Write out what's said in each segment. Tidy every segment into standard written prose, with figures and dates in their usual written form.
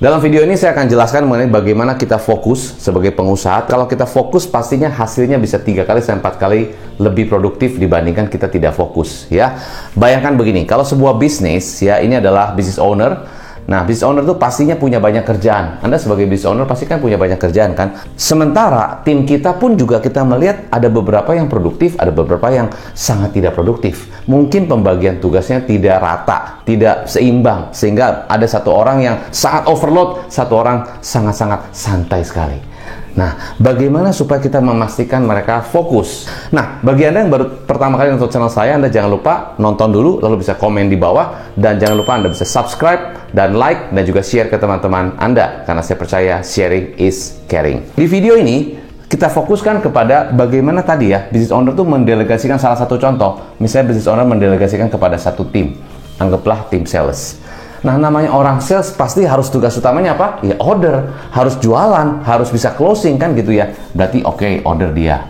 Dalam video ini saya akan jelaskan mengenai bagaimana kita fokus sebagai pengusaha. Kalau kita fokus pastinya hasilnya bisa 3 kali sampai 4 kali lebih produktif dibandingkan kita tidak fokus ya. Bayangkan begini, kalau sebuah bisnis ya, ini adalah business owner. Nah, business owner itu pastinya punya banyak kerjaan. Anda sebagai business owner pasti kan punya banyak kerjaan kan. Sementara tim kita pun juga kita melihat ada beberapa yang produktif, ada beberapa yang sangat tidak produktif. Mungkin pembagian tugasnya tidak rata, tidak seimbang, sehingga ada satu orang yang sangat overload, satu orang sangat-sangat santai sekali. Nah, bagaimana supaya kita memastikan mereka fokus? Nah, bagi Anda yang baru pertama kali nonton channel saya, Anda jangan lupa nonton dulu, lalu bisa komen di bawah, dan jangan lupa Anda bisa subscribe, dan like, dan juga share ke teman-teman Anda, karena saya percaya sharing is caring. Di video ini, kita fokuskan kepada bagaimana tadi ya, business owner itu mendelegasikan salah satu contoh. Misalnya business owner mendelegasikan kepada satu tim, anggaplah tim sales. Nah, namanya orang sales pasti harus tugas utamanya apa? Ya order, harus jualan, harus bisa closing kan gitu ya. Berarti oke, order dia.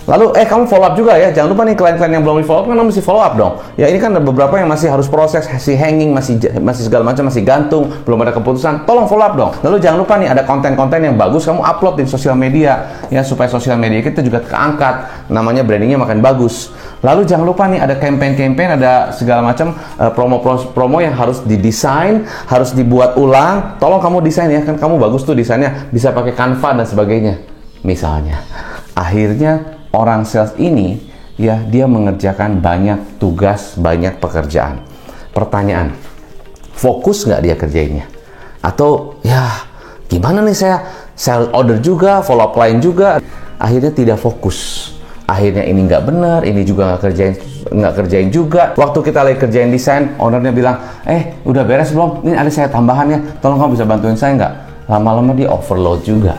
Lalu kamu follow up juga ya. Jangan lupa nih klien-klien yang belum di follow up kan mesti follow up dong. Ya ini kan ada beberapa yang masih harus proses, masih hanging, masih segala macam, masih gantung, belum ada keputusan. Tolong follow up dong. Lalu jangan lupa nih ada konten-konten yang bagus kamu upload di sosial media ya, supaya sosial media kita juga keangkat, namanya brandingnya makin bagus. Lalu jangan lupa nih ada campaign-campaign, ada segala macam promo yang harus didesain, harus dibuat ulang. Tolong kamu desain ya, kan kamu bagus tuh desainnya, bisa pakai Canva dan sebagainya. Misalnya, akhirnya orang sales ini ya dia mengerjakan banyak tugas, banyak pekerjaan. Pertanyaan, fokus nggak dia kerjainnya? Atau ya gimana nih saya order juga, follow up klien juga, akhirnya tidak fokus. Akhirnya ini nggak benar, ini juga nggak kerjain juga. Waktu kita lagi kerjain desain, ownernya bilang, udah beres belum? Ini ada saya tambahannya, tolong kamu bisa bantuin saya nggak? Lama-lama dia overload juga.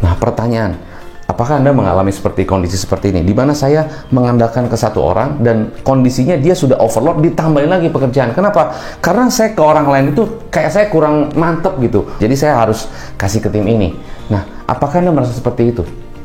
Nah, pertanyaan, apakah Anda mengalami kondisi seperti ini? Di mana saya mengandalkan ke satu orang dan kondisinya dia sudah overload, ditambahin lagi pekerjaan. Kenapa? Karena saya ke orang lain itu kayak saya kurang mantep gitu. Jadi saya harus kasih ke tim ini. Nah, apakah Anda merasa seperti itu?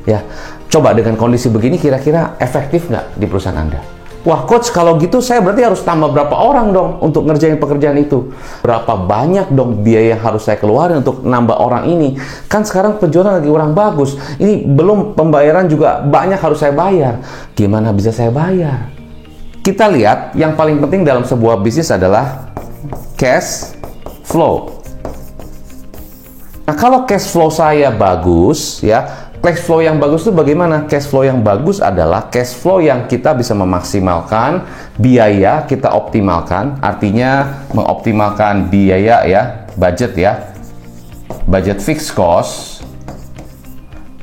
Ya, coba dengan kondisi begini kira-kira efektif nggak di perusahaan Anda? Wah coach, kalau gitu saya berarti harus tambah berapa orang dong untuk ngerjain pekerjaan itu? Berapa banyak dong biaya yang harus saya keluarin untuk nambah orang ini? Kan sekarang penjualan lagi kurang bagus. Ini belum pembayaran juga banyak harus saya bayar. Gimana bisa saya bayar? Kita lihat yang paling penting dalam sebuah bisnis adalah cash flow. Nah, kalau cash flow saya bagus ya, cash flow yang bagus itu bagaimana? Cash flow yang bagus adalah cash flow yang kita bisa memaksimalkan biaya, kita optimalkan, artinya mengoptimalkan biaya ya, budget ya, budget fixed cost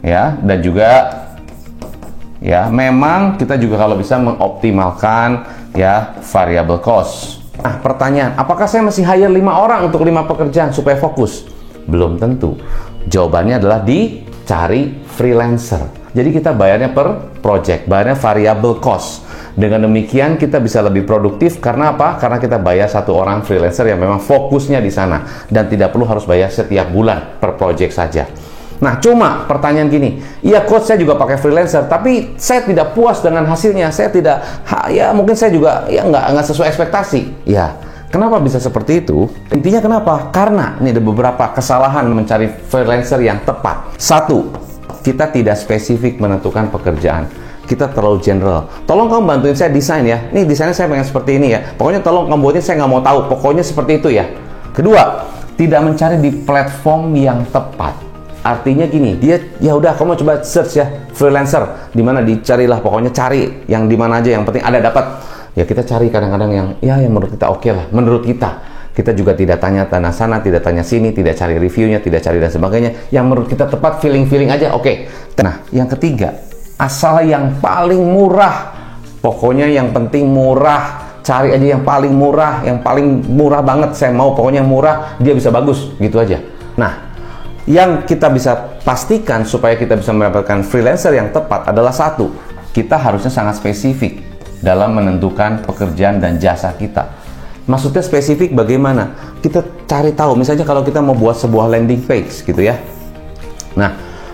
ya, dan juga ya memang kita juga kalau bisa mengoptimalkan ya variable cost. Nah, pertanyaan, apakah saya masih hire 5 orang untuk 5 pekerjaan supaya fokus? Belum tentu. Jawabannya adalah dicari freelancer. Jadi kita bayarnya per project, bayarnya variable cost. Dengan demikian kita bisa lebih produktif karena apa? Karena kita bayar satu orang freelancer yang memang fokusnya di sana dan tidak perlu harus bayar setiap bulan per project saja. Nah, cuma pertanyaan gini, iya coach saya juga pakai freelancer, tapi saya tidak puas dengan hasilnya. Saya tidak, ya mungkin saya juga ya nggak sesuai ekspektasi. Ya. Kenapa bisa seperti itu? Intinya kenapa? Karena ini ada beberapa kesalahan mencari freelancer yang tepat. Satu, kita tidak spesifik menentukan pekerjaan. Kita terlalu general. Tolong kamu bantuin saya desain ya. Nih desainnya saya pengen seperti ini ya. Pokoknya tolong kamu buatin, saya nggak mau tahu. Pokoknya seperti itu ya. Kedua, tidak mencari di platform yang tepat. Artinya gini, dia ya udah kamu coba search ya freelancer, di mana dicarilah, pokoknya cari yang di mana aja, yang penting ada dapat. Ya kita cari kadang-kadang yang menurut kita oke lah, menurut kita juga tidak tanya tanah sana, tidak tanya sini, tidak cari reviewnya, tidak cari dan sebagainya, yang menurut kita tepat, feeling aja oke. Nah, yang ketiga, asal yang paling murah, pokoknya yang penting murah, cari aja yang paling murah banget, saya mau pokoknya yang murah, dia bisa bagus, gitu aja. Nah, yang kita bisa pastikan supaya kita bisa mendapatkan freelancer yang tepat adalah satu, kita harusnya sangat spesifik dalam menentukan pekerjaan dan jasa kita. Maksudnya spesifik bagaimana? Kita cari tahu, misalnya kalau kita mau buat sebuah landing page gitu ya. Nah,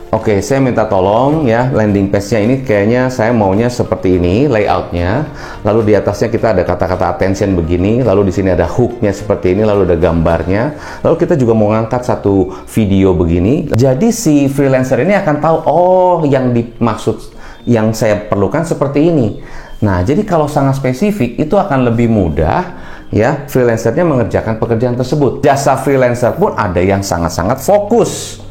Oke, saya minta tolong ya, landing page-nya ini kayaknya saya maunya seperti ini layoutnya. Lalu di atasnya kita ada kata-kata attention begini, lalu di sini ada hook-nya seperti ini, lalu ada gambarnya. Lalu kita juga mau ngangkat satu video begini. Jadi si freelancer ini akan tahu, oh yang dimaksud, yang saya perlukan seperti ini. Nah, jadi kalau sangat spesifik itu akan lebih mudah ya freelancernya mengerjakan pekerjaan tersebut. Jasa freelancer pun ada yang sangat-sangat fokus.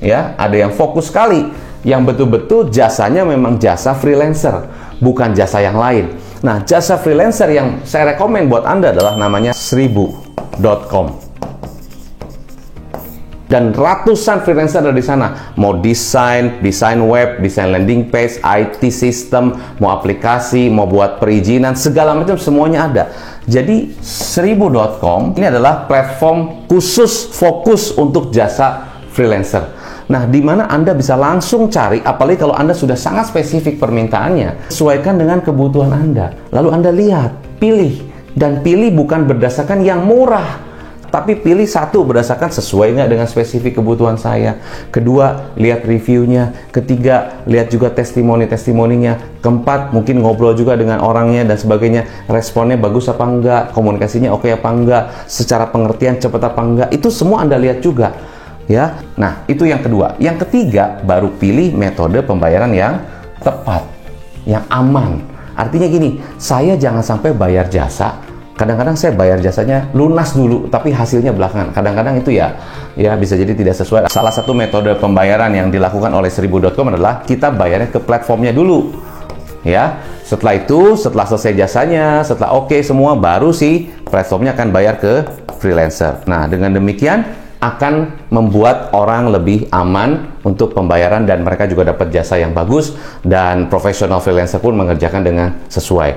Ya, ada yang fokus sekali, yang betul-betul jasanya memang jasa freelancer, bukan jasa yang lain. Nah, jasa freelancer yang saya rekomen buat Anda adalah namanya 1000.com. Dan ratusan freelancer ada di sana. Mau desain web, desain landing page, IT system, mau aplikasi, mau buat perizinan, segala macam semuanya ada. Jadi 1000.com ini adalah platform khusus fokus untuk jasa freelancer. Nah, di mana Anda bisa langsung cari, apalagi kalau Anda sudah sangat spesifik permintaannya, sesuaikan dengan kebutuhan Anda. Lalu Anda lihat, pilih. Dan pilih bukan berdasarkan yang murah, tapi pilih satu berdasarkan sesuai nggak dengan spesifik kebutuhan saya. Kedua, lihat reviewnya. Ketiga, lihat juga testimoni-testimoninya. Keempat, mungkin ngobrol juga dengan orangnya dan sebagainya. Responnya bagus apa enggak, komunikasinya oke apa enggak, secara pengertian cepat apa enggak. Itu semua Anda lihat juga. Ya, nah itu yang kedua. Yang ketiga, baru pilih metode pembayaran yang tepat, yang aman. Artinya gini, saya jangan sampai bayar jasa. Kadang-kadang saya bayar jasanya lunas dulu, tapi hasilnya belakangan. Kadang-kadang itu ya bisa jadi tidak sesuai. Salah satu metode pembayaran yang dilakukan oleh 1000.com adalah kita bayarnya ke platformnya dulu. Ya, setelah itu, setelah selesai jasanya, setelah oke semua, baru si platformnya akan bayar ke freelancer. Nah, dengan demikian akan membuat orang lebih aman untuk pembayaran dan mereka juga dapat jasa yang bagus dan profesional freelancer pun mengerjakan dengan sesuai.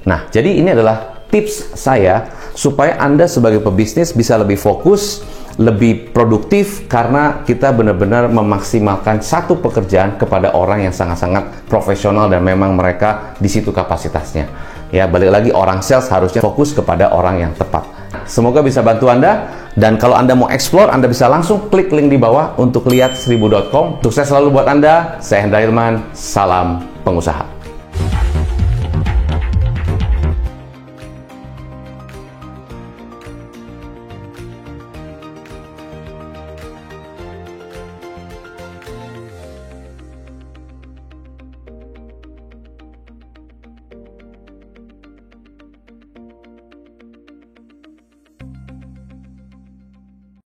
Nah, jadi ini adalah tips saya supaya Anda sebagai pebisnis bisa lebih fokus, lebih produktif karena kita benar-benar memaksimalkan satu pekerjaan kepada orang yang sangat-sangat profesional dan memang mereka di situ kapasitasnya. Ya, balik lagi orang sales harusnya fokus kepada orang yang tepat. Semoga bisa bantu Anda, dan kalau Anda mau explore, Anda bisa langsung klik link di bawah untuk lihat 1000.com. Sukses selalu buat Anda. Saya Hendra Hilman, salam pengusaha.